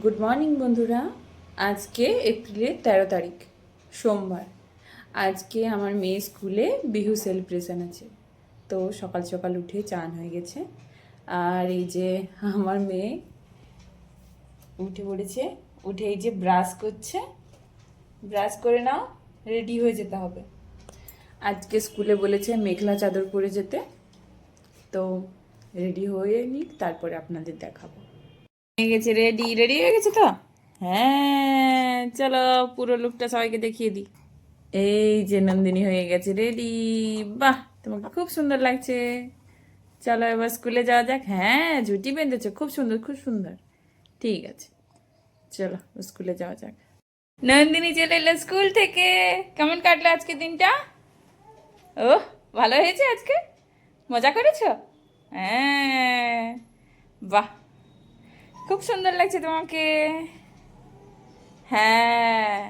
Good morning বন্ধুরা। আজকে এপ্রিলের 13 তারিখ, সোমবার। আজকে আমার মেয়ে স্কুলে বিহু সেলিব্রেশন আছে, তো সকাল সকাল উঠে চান হয়ে গেছে। আর এই যে আমার মেয়ে উঠে পড়েছে, উঠে এই যে ব্রাশ করছে। ব্রাশ করে নাও, রেডি হয়ে যেতে হবে। আজকে স্কুলে বলেছে মেঘলা চাদর পরে যেতে, তো রেডি হয়ে নিক, তারপরে আপনাদের দেখাবো। হয়ে গেছে, রেডি রেডি হয়ে গেছে তো। হ্যাঁ, চলো পুরো লুকটা সবাইকে দেখিয়ে দিই। এই যে নন্দিনী হয়ে গেছে রেডি। বাহ, তোমাকে খুব সুন্দর লাগছে। চলো এবার স্কুলে যাওয়া যাক। হ্যাঁ, ঝুঁটি বেঁধেছো, খুব সুন্দর খুব সুন্দর। ঠিক আছে, চলো স্কুলে যাওয়া যাক। নন্দিনী চলে এলো স্কুল থেকে। কেমন কাটলো আজকে দিনটা? ওহ, ভালো হয়েছে আজকে? মজা করেছো? হ্যাঁ, বাহ, খুব সুন্দর লাগছে তোমাকে। হ্যাঁ,